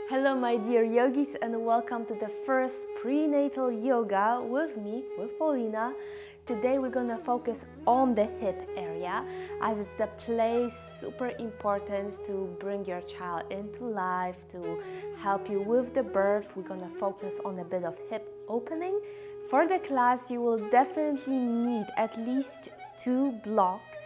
Hello my dear yogis, and welcome to the first prenatal yoga with me, with Paulina. Today we're gonna focus on the hip area as it's the place super important to bring your child into life, to help you with the birth. We're gonna focus on a bit of hip opening. For the class you will definitely need at least 2 blocks,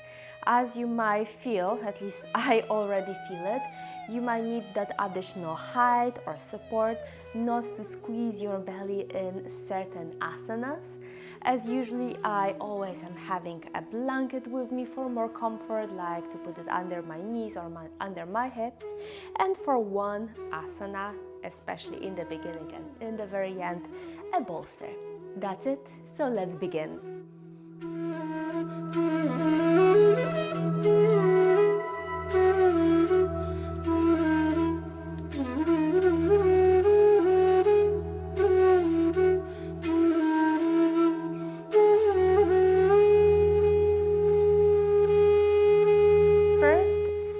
as you might feel, at least I already feel it. You might need that additional height or support not to squeeze your belly in certain asanas. As usually I always am having a blanket with me for more comfort, like to put it under my knees or under my hips. And for one asana, especially in the beginning and in the very end, a bolster. That's it, so let's begin.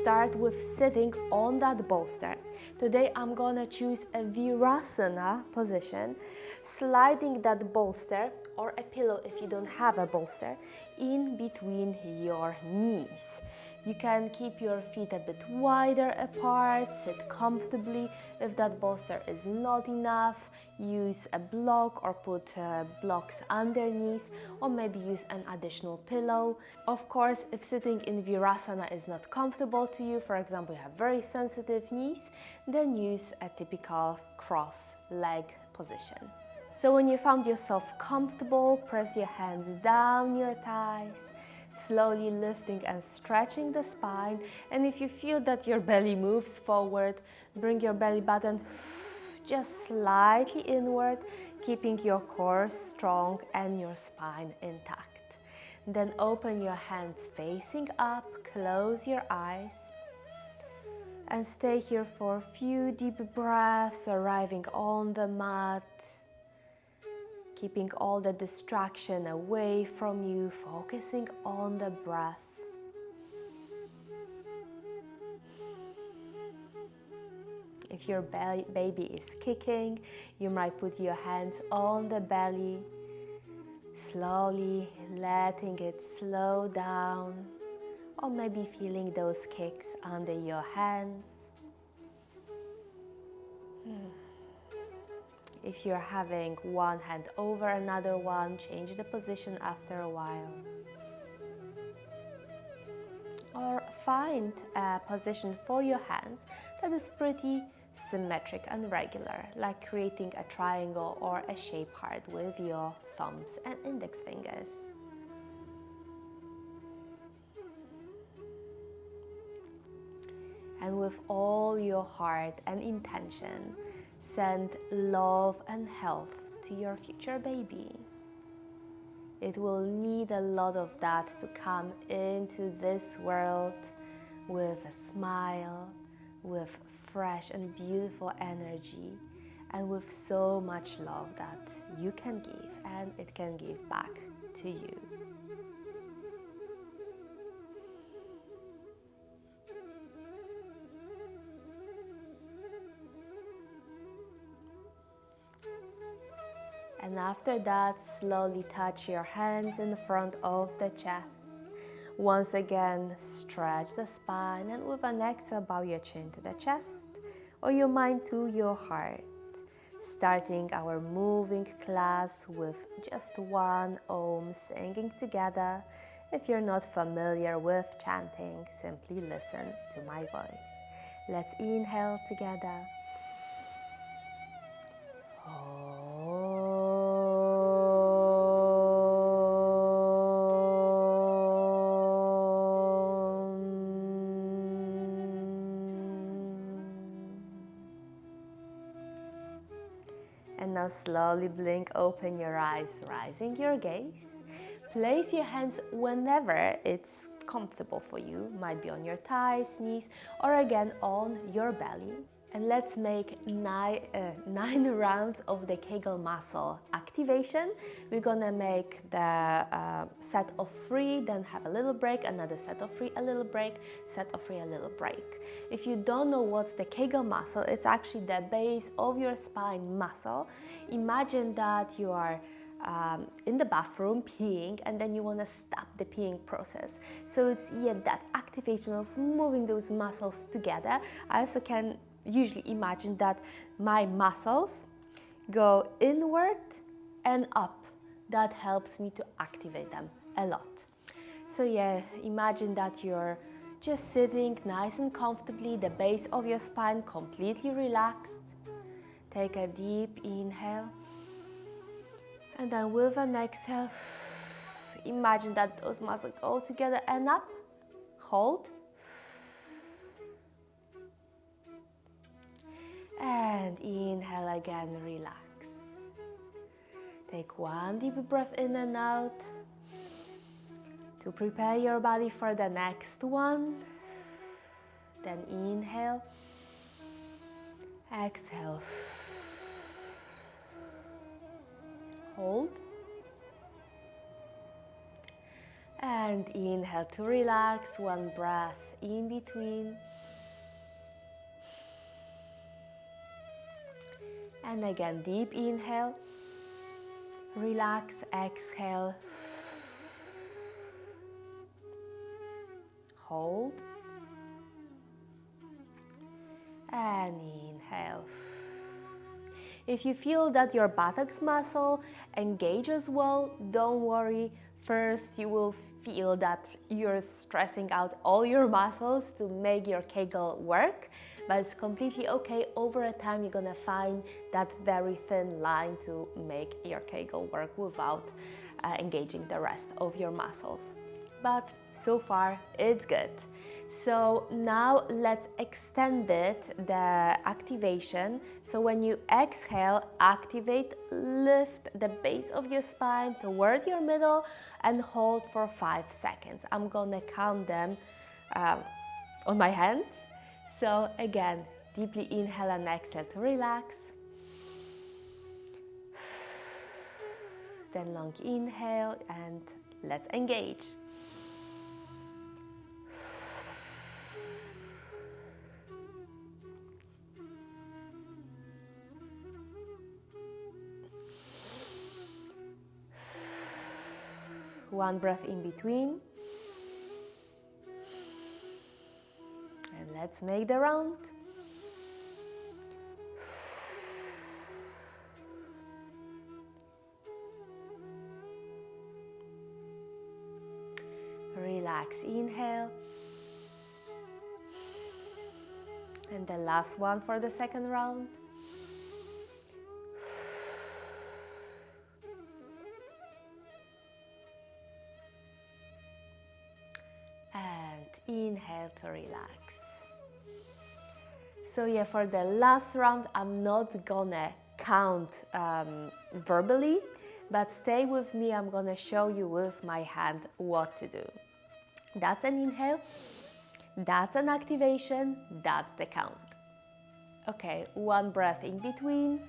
Start with sitting on that bolster. Today I'm gonna choose a Virasana position, sliding that bolster or a pillow if you don't have a bolster in between your knees. You can keep your feet a bit wider apart, sit comfortably. If that bolster is not enough, use a block or put blocks underneath, or maybe use an additional pillow. Of course, if sitting in Virasana is not comfortable to you, for example, you have very sensitive knees, then use a typical cross leg position. So when you found yourself comfortable, press your hands down your thighs, slowly lifting and stretching the spine. And if you feel that your belly moves forward, bring your belly button just slightly inward, keeping your core strong and your spine intact. Then open your hands facing up, close your eyes, and stay here for a few deep breaths, arriving on the mat, keeping all the distraction away from you, focusing on the breath. If your baby is kicking, you might put your hands on the belly, slowly letting it slow down, or maybe feeling those kicks under your hands. If you're having one hand over another one, change the position after a while. Or find a position for your hands that is pretty symmetric and regular, like creating a triangle or a shape heart with your thumbs and index fingers. And with all your heart and intention, send love and health to your future baby. It will need a lot of that to come into this world with a smile, with fresh and beautiful energy, and with so much love that you can give and it can give back to you. And after that, slowly touch your hands in front of the chest. Once again, stretch the spine, and with an exhale, bow your chin to the chest or your mind to your heart. Starting our moving class with just one Om, singing together. If you're not familiar with chanting, simply listen to my voice. Let's inhale together. And now slowly blink open your eyes, rising your gaze. Place your hands whenever it's comfortable for you. Might be on your thighs, knees, or again on your belly. And let's make nine rounds of the Kegel muscle activation. We're gonna make the set of 3, then have a little break, another set of 3, a little break, set of 3, a little break. If you don't know what's the Kegel muscle, it's actually the base of your spine muscle. Imagine that you are in the bathroom peeing, and then you want to stop the peeing process. So it's that activation of moving those muscles together. I also can usually imagine that my muscles go inward and up. That helps me to activate them a lot. So imagine that you're just sitting nice and comfortably, the base of your spine completely relaxed. Take a deep inhale, and then with an exhale, imagine that those muscles go together and up. Hold. And inhale again, relax. Take one deep breath in and out to prepare your body for the next one. Then inhale, exhale, hold, and inhale to relax, one breath in between. And again, deep inhale, relax, exhale, hold, and inhale. If you feel that your buttocks muscle engages well, don't worry. First, you will feel that you're stressing out all your muscles to make your Kegel work, but it's completely okay. Over time, you're gonna find that very thin line to make your Kegel work without engaging the rest of your muscles. But so far, it's good. So now let's extend it, the activation. So when you exhale, activate, lift the base of your spine toward your middle and hold for 5 seconds. I'm gonna count them on my hand. So again, deeply inhale and exhale to relax. Then long inhale and let's engage. One breath in between. And let's make the round. Relax, inhale. And the last one for the second round. And inhale to relax. So for the last round, I'm not gonna count verbally, but stay with me. I'm gonna show you with my hand what to do. That's an inhale, that's an activation, that's the count. Okay, one breath in between.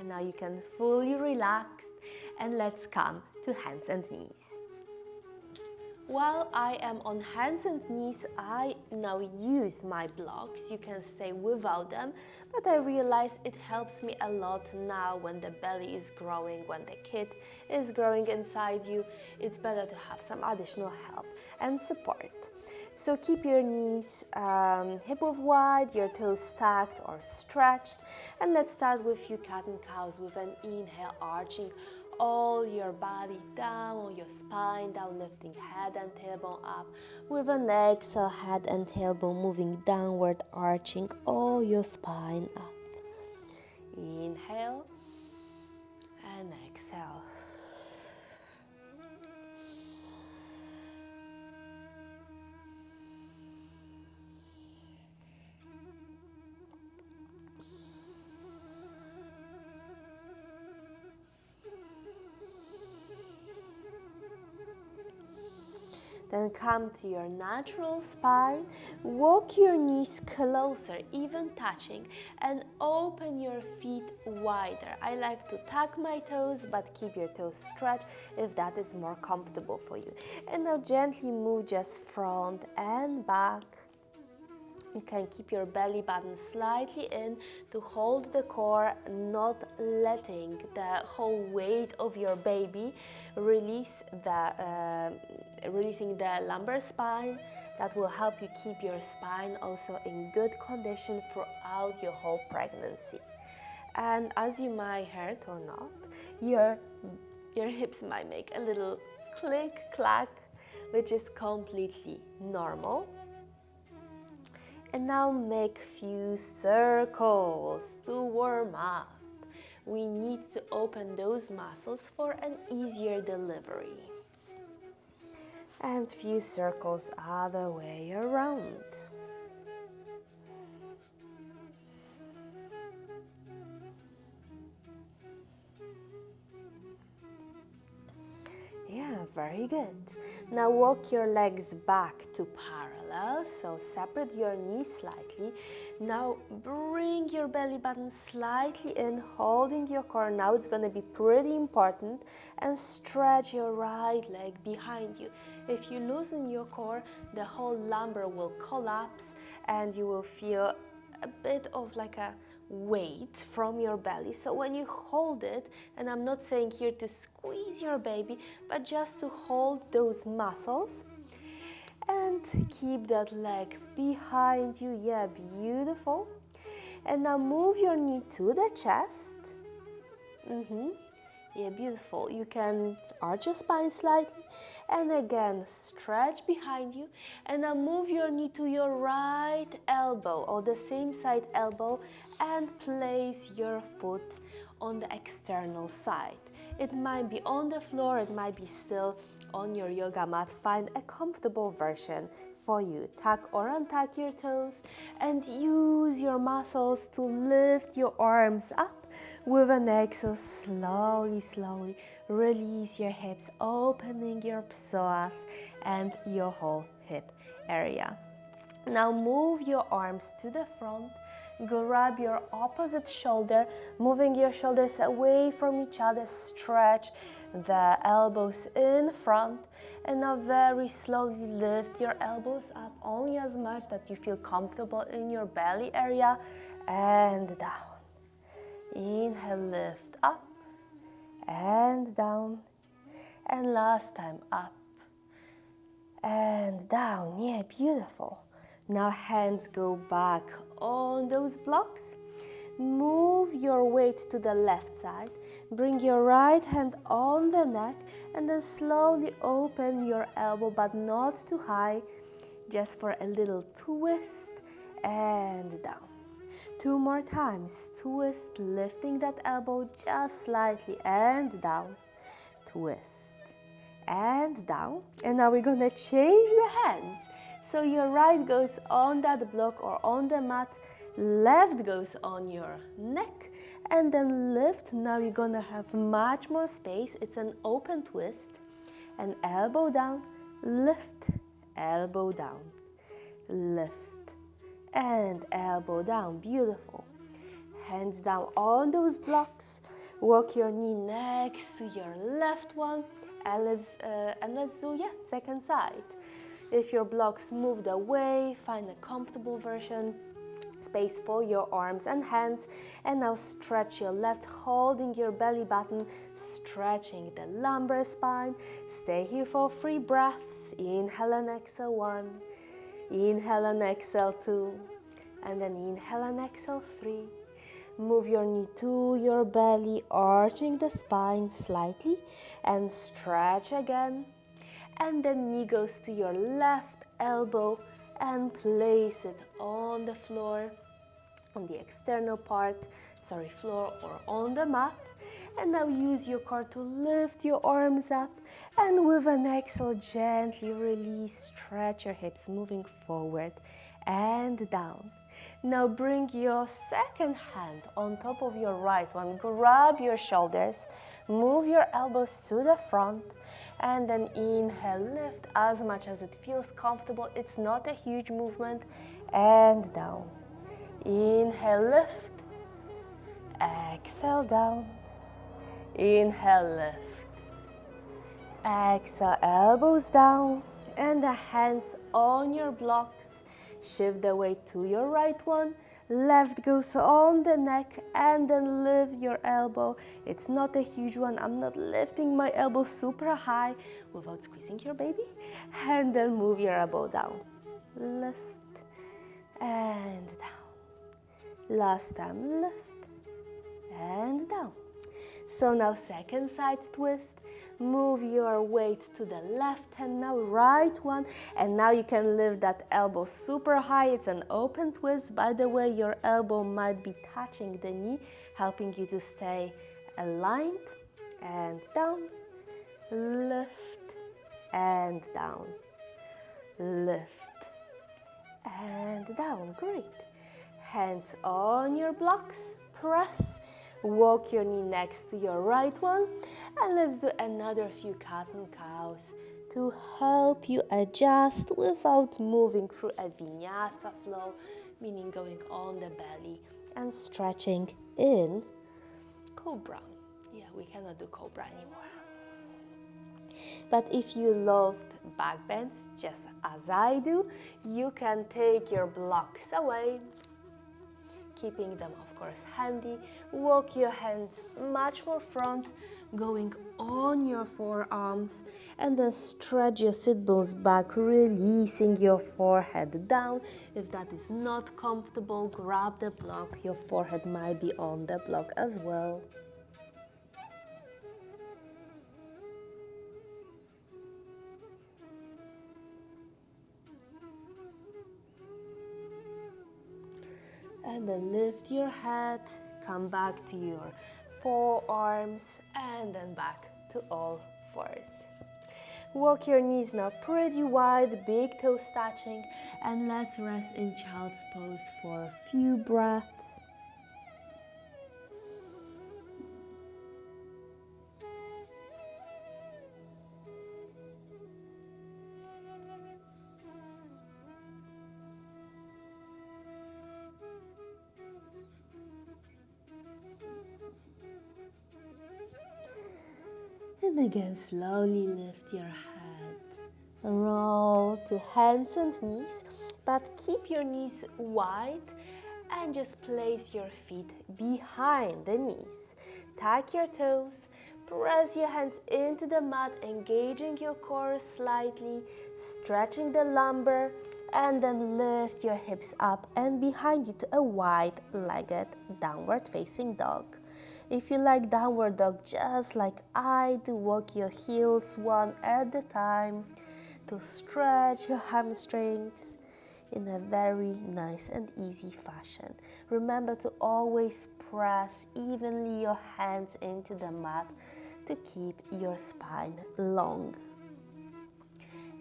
Now you can fully relax, and let's come to hands and knees. While I am on hands and knees, I now use my blocks. You can stay without them, but I realize it helps me a lot now when the belly is growing, when the kid is growing inside you. It's better to have some additional help and support. So keep your knees hip width wide, your toes stacked or stretched, and let's start with you cat and cows with an inhale, arching all your body down, your spine down, lifting head and tailbone up. With an exhale, head and tailbone moving downward, arching all your spine up. Inhale and exhale. Then come to your natural spine, walk your knees closer, even touching, and open your feet wider. I like to tuck my toes, but keep your toes stretched if that is more comfortable for you. And now gently move just front and back. You can keep your belly button slightly in to hold the core, not letting the whole weight of your baby releasing the lumbar spine. That will help you keep your spine also in good condition throughout your whole pregnancy. And as you might heard or not, your hips might make a little click, clack, which is completely normal. And now make few circles to warm up. We need to open those muscles for an easier delivery. And few circles other way around. Yeah, very good. Now walk your legs back to parallel, so separate your knees slightly. Now bring your belly button slightly in, holding your core. Now it's going to be pretty important, and stretch your right leg behind you. If you loosen your core, the whole lumbar will collapse and you will feel a bit of like a weight from your belly. So when you hold it, and I'm not saying here to squeeze your baby, but just to hold those muscles and keep that leg behind you. Yeah, beautiful. And now move your knee to the chest. Yeah, beautiful. You can arch your spine slightly and again stretch behind you, and now move your knee to your right elbow or the same side elbow and place your foot on the external side. It might be on the floor, it might be still on your yoga mat. Find a comfortable version for you. Tuck or untuck your toes and use your muscles to lift your arms up. With an exhale, slowly, slowly release your hips, opening your psoas and your whole hip area. Now move your arms to the front, grab your opposite shoulder, moving your shoulders away from each other, stretch the elbows in front, and now very slowly lift your elbows up only as much that you feel comfortable in your belly area, and down. Inhale, lift up and down, and last time up and down. Yeah, beautiful. Now hands go back on those blocks. Move your weight to the left side. Bring your right hand on the neck and then slowly open your elbow, but not too high, just for a little twist and down. 2 more times. Twist, lifting that elbow just slightly and down. Twist and down. And now we're going to change the hands. So your right goes on that block or on the mat, left goes on your neck, and then lift. Now you're going to have much more space. It's an open twist. And elbow down, lift, elbow down, lift, and elbow down. Beautiful. Hands down on those blocks. Walk your knee next to your left one, and let's do second side. If your blocks moved away, find a comfortable version. Space for your arms and hands. And now stretch your left, holding your belly button, stretching the lumbar spine. Stay here for 3 breaths. Inhale and exhale 1. Inhale and exhale 2. And then inhale and exhale 3. Move your knee to your belly, arching the spine slightly, and stretch again. And then knee goes to your left elbow and place it on the floor, on the external part, floor or on the mat. And now use your core to lift your arms up, and with an exhale, gently release, stretch your hips, moving forward and down. Now bring your second hand on top of your right one, grab your shoulders, move your elbows to the front, and then inhale, lift as much as it feels comfortable. It's not a huge movement, and down. Inhale, lift, exhale, down. Inhale, lift, exhale, elbows down, and the hands on your blocks. Shift the weight to your right one, left goes on the neck, and then lift your elbow. It's not a huge one. I'm not lifting my elbow super high without squeezing your baby. And then move your elbow down. Lift and down. Last time, lift and down. So now second side twist. Move your weight to the left hand, now right one, and now you can lift that elbow super high. It's an open twist. By the way, your elbow might be touching the knee, helping you to stay aligned. And down, lift and down, lift and down. Great. Hands on your blocks, press. Walk your knee next to your right one, and let's do another few cat and cows to help you adjust without moving through a vinyasa flow, meaning going on the belly and stretching in cobra. Yeah, we cannot do cobra anymore. But if you loved back bends, just as I do, you can take your blocks away, keeping them, of course, handy. Walk your hands much more front, going on your forearms, and then stretch your sit bones back, releasing your forehead down. If that is not comfortable, grab the block. Your forehead might be on the block as well. And then lift your head, come back to your forearms, and then back to all fours. Walk your knees now pretty wide, big toes touching, and let's rest in child's pose for a few breaths. And again, slowly lift your head. Roll to hands and knees, but keep your knees wide and just place your feet behind the knees. Tuck your toes, press your hands into the mat, engaging your core slightly, stretching the lumbar, and then lift your hips up and behind you to a wide-legged downward facing dog. If you like downward dog, just like I do, walk your heels one at a time to stretch your hamstrings in a very nice and easy fashion. Remember to always press evenly your hands into the mat to keep your spine long.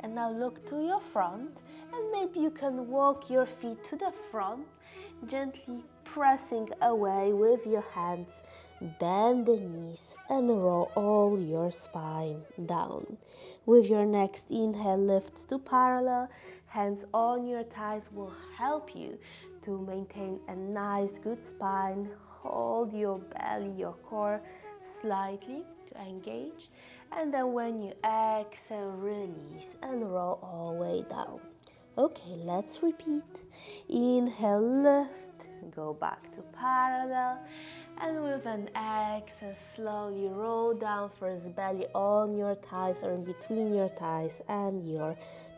And now look to your front, and maybe you can walk your feet to the front, gently pressing away with your hands. Bend the knees and roll all your spine down. With your next inhale, lift to parallel. Hands on your thighs will help you to maintain a nice, good spine. Hold your belly, your core slightly to engage. And then when you exhale, release and roll all the way down. Okay, let's repeat. Inhale, lift, go back to parallel. And with an exhale, slowly roll down, first belly on your thighs or in between your thighs and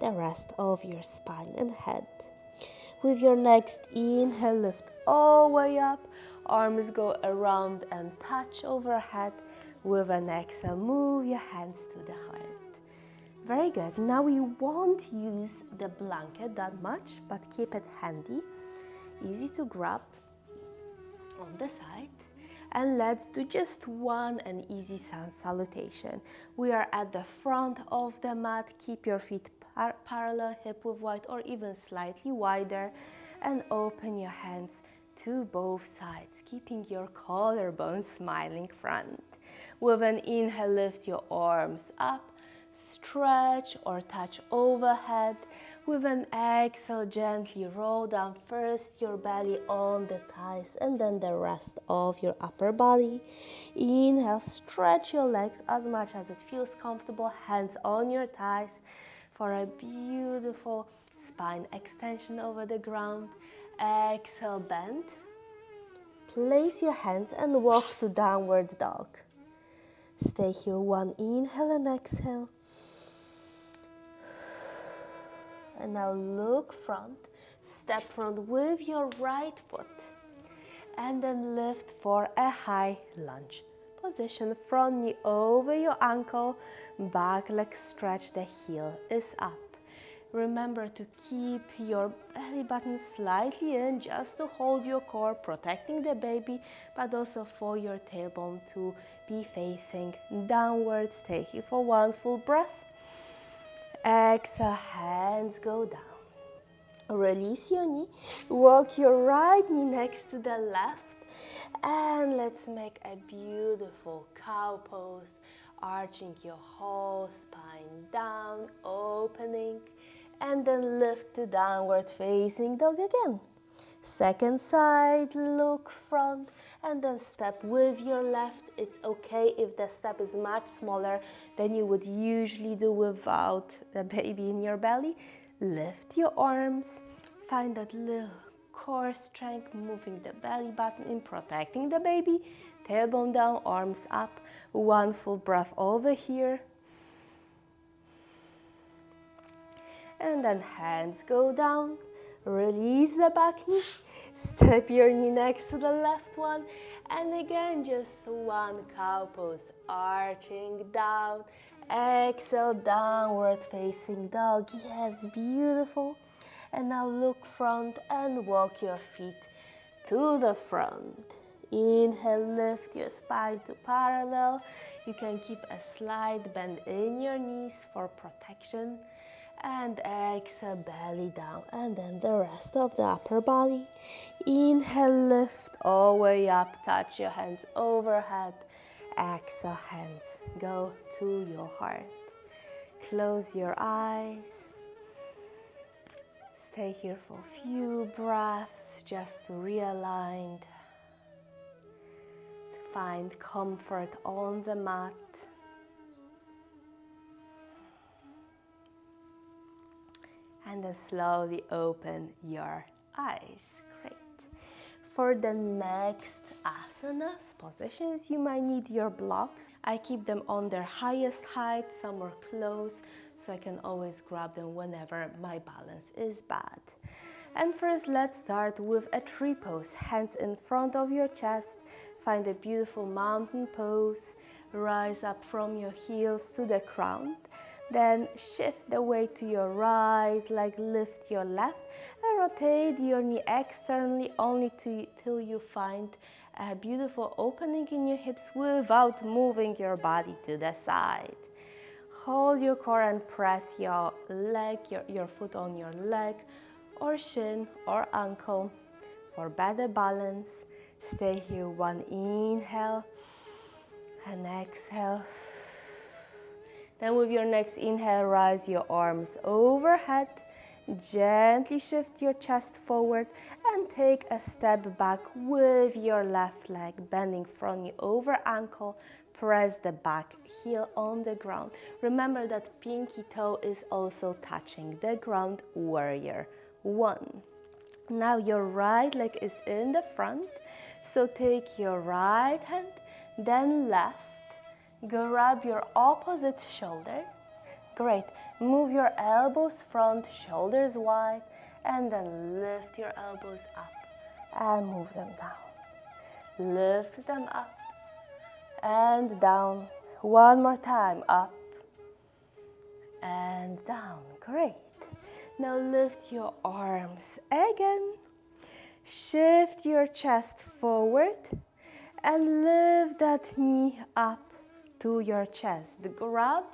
the rest of your spine and head. With your next inhale, lift all the way up. Arms go around and touch overhead. With an exhale, move your hands to the heart. Very good. Now we won't use the blanket that much, but keep it handy. Easy to grab on the side. And let's do just one an easy sun salutation. We are at the front of the mat. Keep your feet parallel, hip width wide or even slightly wider, and open your hands to both sides, keeping your collarbone smiling front. With an inhale, lift your arms up, stretch or touch overhead. With an exhale, gently roll down first your belly on the thighs and then the rest of your upper body. Inhale, stretch your legs as much as it feels comfortable, hands on your thighs for a beautiful spine extension over the ground. Exhale, bend. Place your hands and walk to downward dog. Stay here, one inhale and exhale. And now look front, step front with your right foot. And then lift for a high lunge position. Front knee over your ankle, back leg stretch, the heel is up. Remember to keep your belly button slightly in just to hold your core, protecting the baby, but also for your tailbone to be facing downwards. Take here for one full breath. Exhale, hands go down. Release your knee, walk your right knee next to the left, and let's make a beautiful cow pose, arching your whole spine down, opening, and then lift to downward facing dog again. Second side, look front, and then step with your left. It's okay if the step is much smaller than you would usually do without the baby in your belly. Lift your arms, find that little core strength, moving the belly button in, protecting the baby. Tailbone down, arms up. One full breath over here. And then hands go down. Release the back knee, step your knee next to the left one, and again just one cow pose, arching down. Exhale, downward facing dog. Yes, beautiful. And now look front and walk your feet to the front. Inhale, lift your spine to parallel. You can keep a slight bend in your knees for protection. And exhale, belly down, and then the rest of the upper body. Inhale, lift all the way up, touch your hands overhead. Exhale, hands go to your heart. Close your eyes. Stay here for a few breaths just to realign, to find comfort on the mat. And then slowly open your eyes. Great. For the next asanas, positions, you might need your blocks. I keep them on their highest height, somewhere close, so I can always grab them whenever my balance is bad. And first, let's start with a tree pose. Hands in front of your chest. Find a beautiful mountain pose. Rise up from your heels to the ground. Then shift the weight to your right leg, lift your left, and rotate your knee externally only till you find a beautiful opening in your hips without moving your body to the side. Hold your core and press your leg, your foot on your leg or shin or ankle for better balance. Stay here, one inhale and exhale. Then with your next inhale, rise your arms overhead. Gently shift your chest forward and take a step back with your left leg, bending from your over ankle. Press the back heel on the ground. Remember that pinky toe is also touching the ground. Warrior 1. Now your right leg is in the front, so take your right hand, then left. Grab your opposite shoulder. Great. Move your elbows front, shoulders wide, and then lift your elbows up and move them down. Lift them up and down. One more time, up and down. Great. Now lift your arms again. Shift your chest forward and lift that knee up to your chest. Grab.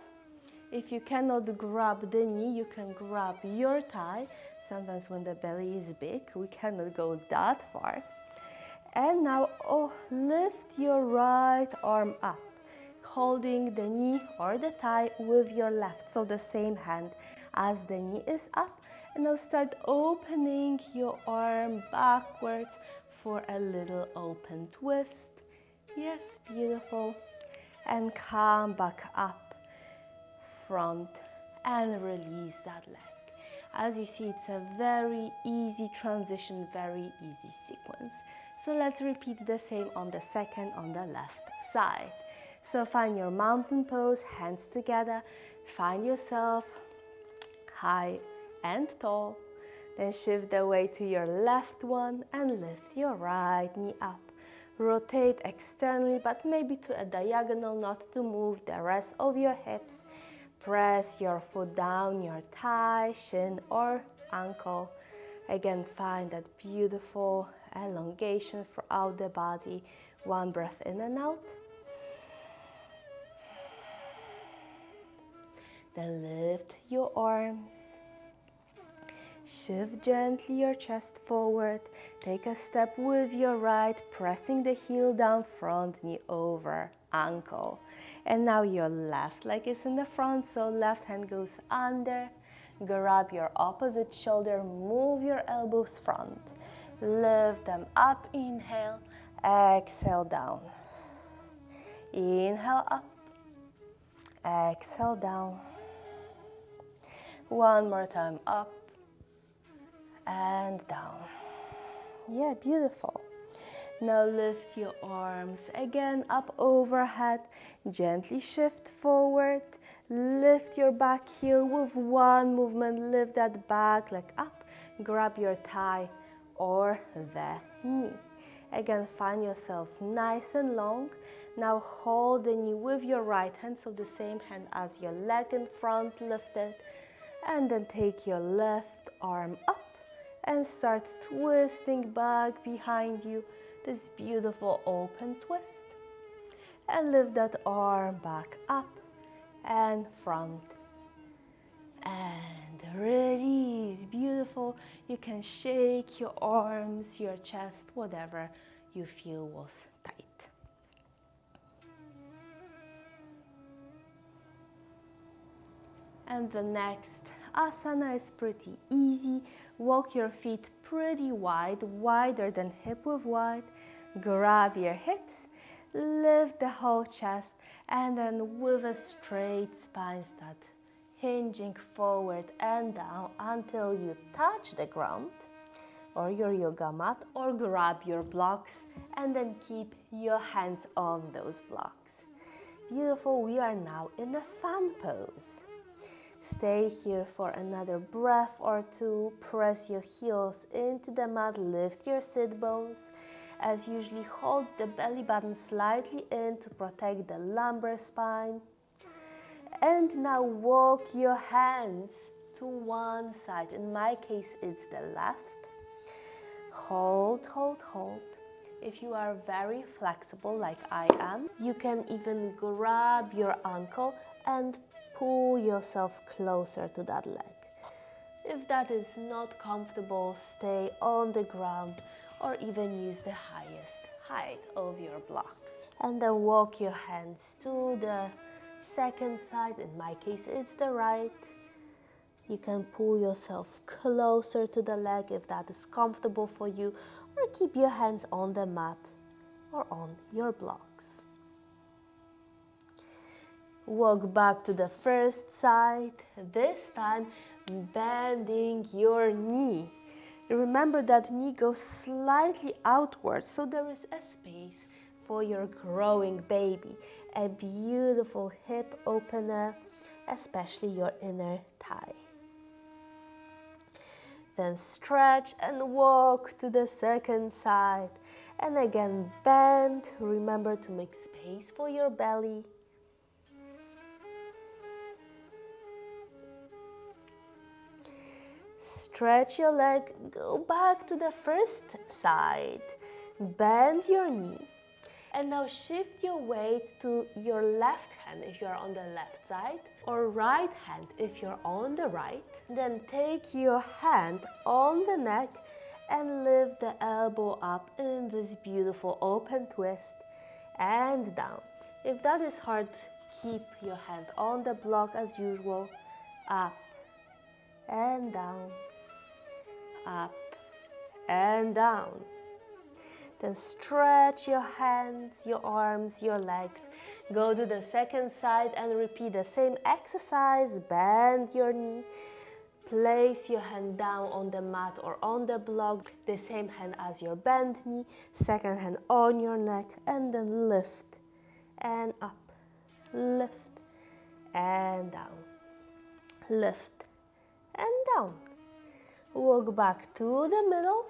If you cannot grab the knee, you can grab your thigh. Sometimes when the belly is big, we cannot go that far. And now lift your right arm up, holding the knee or the thigh with your left. So the same hand as the knee is up. And now start opening your arm backwards for a little open twist. Yes, beautiful. And come back up. Front and release that leg. As you see, it's a very easy transition, very easy sequence. So let's repeat the same on the second on the left side. So find your mountain pose, hands together. Find yourself high and tall. Then shift the weight to your left one and lift your right knee up. Rotate externally, but maybe to a diagonal, not to move the rest of your hips. Press your foot down your thigh, shin or ankle. Again, find that beautiful elongation throughout the body. One breath in and out. Then lift your arms. Shift gently your chest forward. Take a step with your right, pressing the heel down, front knee over ankle. And now your left leg is in the front, so left hand goes under. Grab your opposite shoulder, move your elbows front. Lift them up, inhale, exhale down. Inhale up, exhale down. One more time, up and down. Yeah, beautiful. Now lift your arms again up overhead. Gently shift forward. Lift your back heel with one movement. Lift that back leg up. Grab your thigh or the knee. Again, find yourself nice and long. Now hold the knee with your right hand, so the same hand as your leg in front lifted. And then take your left arm up and start twisting back behind you. This beautiful open twist. And lift that arm back up and front. And release. Beautiful. You can shake your arms, your chest, whatever you feel was tight. And the next asana is pretty easy. Walk your feet pretty wide, wider than hip width wide. Grab your hips, lift the whole chest, and then with a straight spine start hinging forward and down until you touch the ground or your yoga mat, or grab your blocks and then keep your hands on those blocks. Beautiful. We are now in the fan pose. Stay here for another breath or two. Press your heels into the mat, lift your sit bones. As usually, hold the belly button slightly in to protect the lumbar spine. And now walk your hands to one side. In my case, it's the left. Hold, hold, hold. If you are very flexible like I am, you can even grab your ankle and pull yourself closer to that leg. If that is not comfortable, stay on the ground or even use the highest height of your blocks. And then walk your hands to the second side. In my case, it's the right. You can pull yourself closer to the leg if that is comfortable for you, or keep your hands on the mat or on your blocks. Walk back to the first side, this time bending your knee. Remember that knee goes slightly outwards, so there is a space for your growing baby. A beautiful hip opener, especially your inner thigh. Then stretch and walk to the second side. And again, bend. Remember to make space for your belly. Stretch your leg, go back to the first side. Bend your knee. And now shift your weight to your left hand if you're on the left side, or right hand if you're on the right. Then take your hand on the neck and lift the elbow up in this beautiful open twist and down. If that is hard, keep your hand on the block as usual. Up and down, up and down. Then stretch your hands, your arms, your legs. Go to the second side and repeat the same exercise. Bend your knee. Place your hand down on the mat or on the block. The same hand as your bent knee. Second hand on your neck. And then lift and up. Lift and down. Lift and down. Walk back to the middle.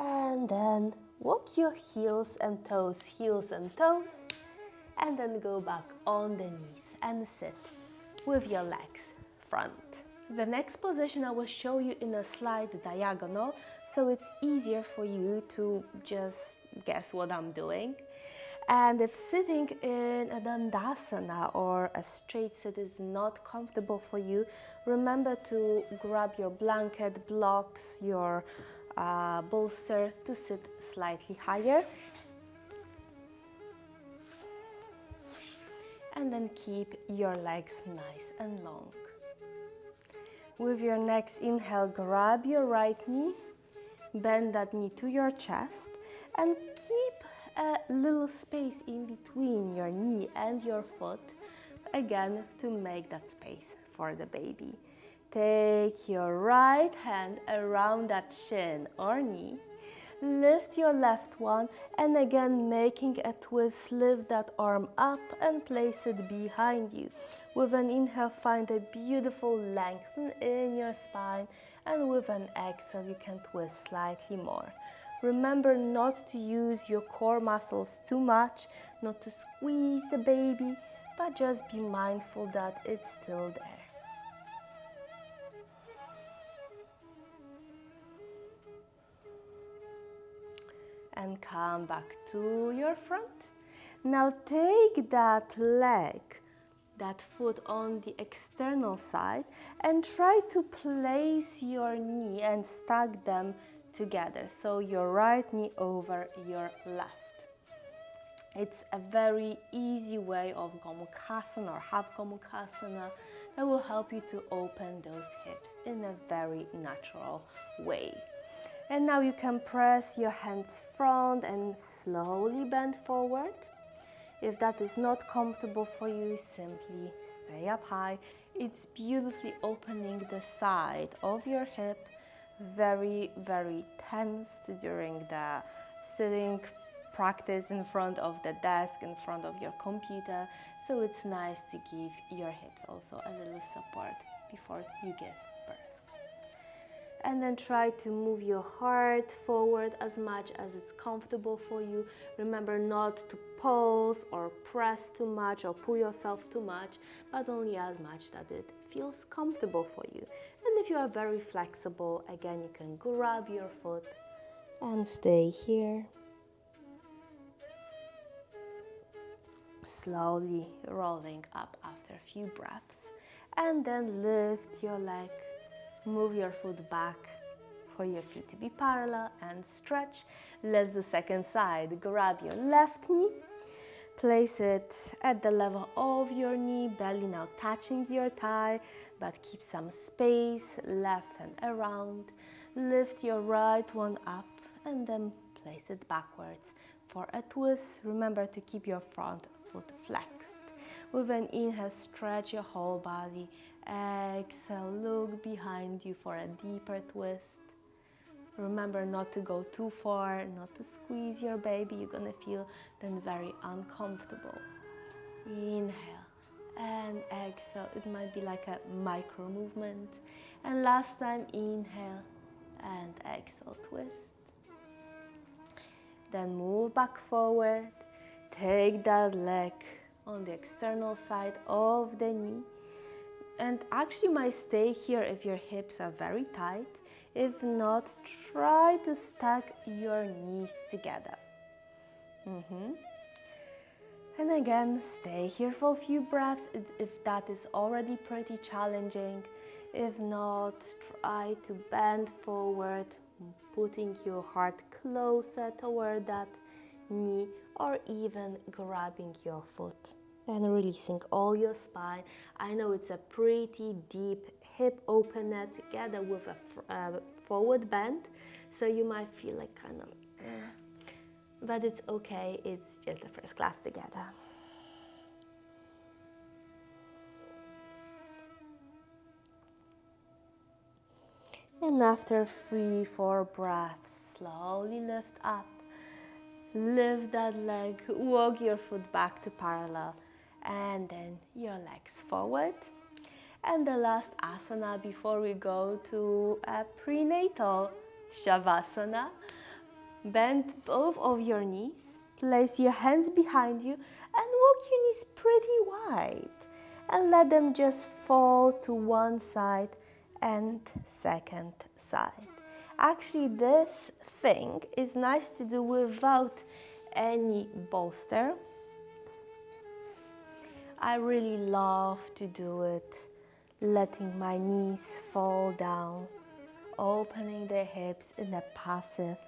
And then walk your heels and toes, and then go back on the knees and sit with your legs front. The next position I will show you in a slight diagonal, so it's easier for you to just guess what I'm doing. And if sitting in a dandasana or a straight sit is not comfortable for you, remember to grab your blanket, blocks, your bolster to sit slightly higher. And then keep your legs nice and long. With your next inhale, grab your right knee, bend that knee to your chest, and keep a little space in between your knee and your foot, again, to make that space for the baby. Take your right hand around that shin or knee. Lift your left one, and again making a twist, lift that arm up and place it behind you. With an inhale, find a beautiful lengthen in your spine, and with an exhale, you can twist slightly more. Remember not to use your core muscles too much, not to squeeze the baby, but just be mindful that it's still there. And come back to your front. Now take that leg, that foot on the external side, and try to place your knee and stack them together. So your right knee over your left. It's a very easy way of Gomukhasana or half Gomukhasana that will help you to open those hips in a very natural way. And now you can press your hands front and slowly bend forward. If that is not comfortable for you, simply stay up high. It's beautifully opening the side of your hip, very, very tensed during the sitting practice in front of the desk, in front of your computer. So it's nice to give your hips also a little support before you give birth. And then try to move your heart forward as much as it's comfortable for you. Remember not to pulse or press too much or pull yourself too much, but only as much that it feels comfortable for you. And if you are very flexible, again, you can grab your foot and stay here. Slowly rolling up after a few breaths. And then lift your leg. Move your foot back for your feet to be parallel and stretch. Let's do second side. Grab your left knee, Place it at the level of your knee, belly now touching your thigh, but keep some space, left hand around. Lift your right one up and then place it backwards for a twist. Remember to keep your front foot flexed. With an inhale, stretch your whole body. Exhale, look behind you for a deeper twist. Remember not to go too far, not to squeeze your baby. You're gonna feel then very uncomfortable. Inhale and exhale. It might be like a micro movement. And last time, inhale and exhale, twist. Then move back forward. Take that leg on the external side of the knee. And actually, you might stay here if your hips are very tight. If not, try to stack your knees together. And again, stay here for a few breaths if that is already pretty challenging. If not, try to bend forward, putting your heart closer toward that knee, or even grabbing your foot and releasing all your spine. I know it's a pretty deep hip opener together with a forward bend, so you might feel like kind of but it's okay, it's just the first class together. And after 3-4 breaths, slowly lift up. Lift that leg, walk your foot back to parallel, and then your legs forward. And the last asana before we go to a prenatal shavasana. Bend both of your knees, place your hands behind you, and walk your knees pretty wide. And let them just fall to one side and second side. Actually, this thing is nice to do without any bolster. I really love to do it, letting my knees fall down, opening the hips in a passive,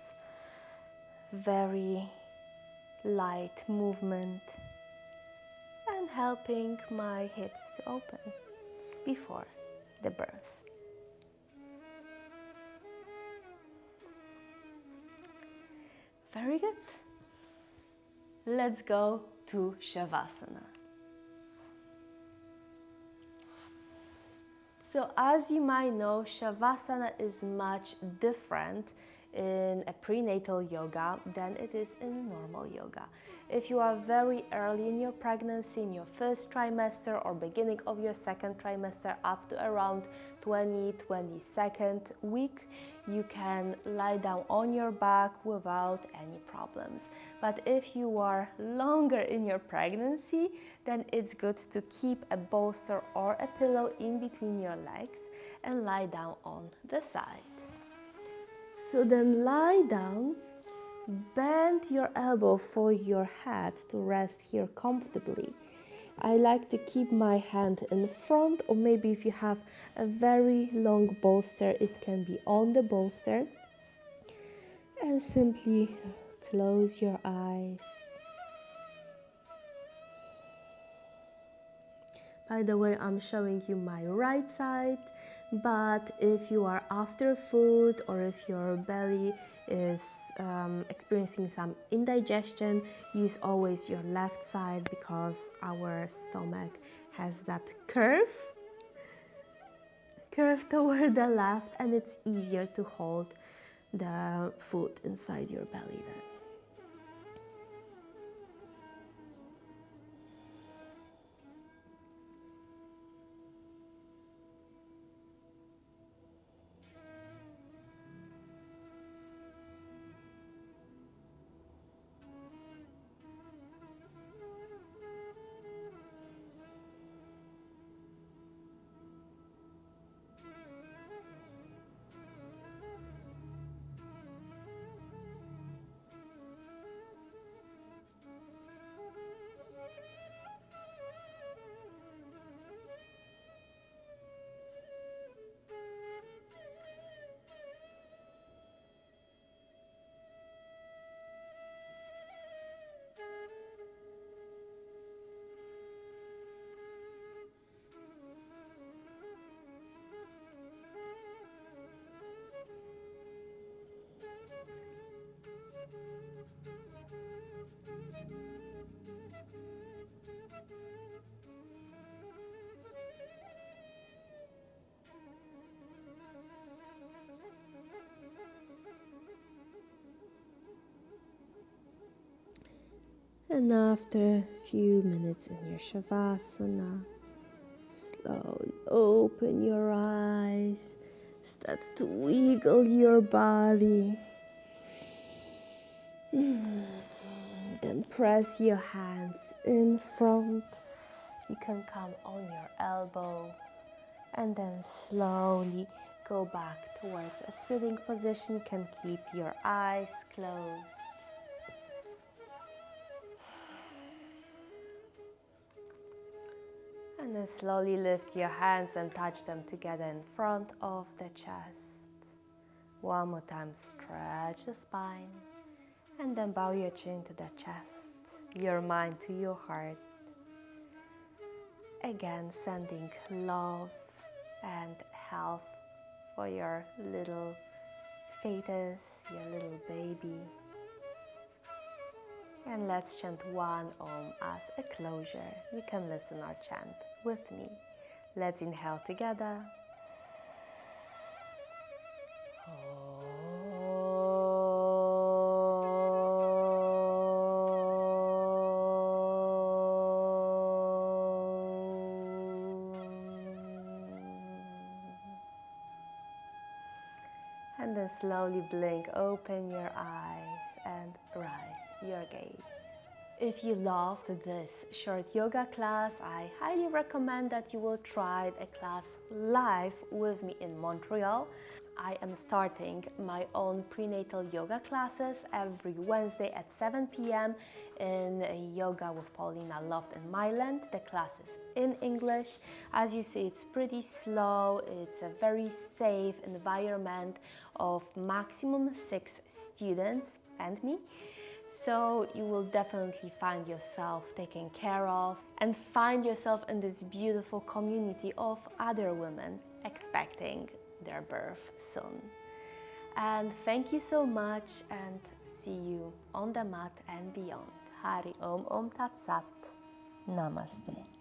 very light movement, and helping my hips to open before the birth. Very good. Let's go to Shavasana. So as you might know, Shavasana is much different in a prenatal yoga than it is in normal yoga. If you are very early in your pregnancy, in your first trimester or beginning of your second trimester up to around 22nd week, you can lie down on your back without any problems. But if you are longer in your pregnancy, then it's good to keep a bolster or a pillow in between your legs and lie down on the side. So then lie down, bend your elbow for your head to rest here comfortably. I like to keep my hand in front, or maybe if you have a very long bolster, it can be on the bolster. And simply close your eyes. By the way, I'm showing you my right side, but if you are after food or if your belly is experiencing some indigestion, use always your left side because our stomach has that curve toward the left, and it's easier to hold the food inside your belly then. And after a few minutes in your Shavasana, slowly open your eyes, start to wiggle your body. Then press your hands in front. You can come on your elbow and then slowly go back towards a sitting position. You can keep your eyes closed. And then slowly lift your hands and touch them together in front of the chest. One more time, stretch the spine. And then bow your chin to the chest, your mind to your heart. Again, sending love and health for your little fetus, your little baby. And let's chant one Om as a closure. You can listen or chant with me. Let's inhale together. And then slowly blink, open your eyes and rise your gaze. If you loved this short yoga class, I highly recommend that you will try a class live with me in Montreal. I am starting my own prenatal yoga classes every Wednesday at 7 p.m. in Yoga with Paulina Loft in Milan. The class is in English. As you see, it's pretty slow. It's a very safe environment of maximum 6 students and me. So you will definitely find yourself taken care of and find yourself in this beautiful community of other women expecting their birth soon. And thank you so much, and see you on the mat and beyond. Hari Om Om Tat Sat. Namaste.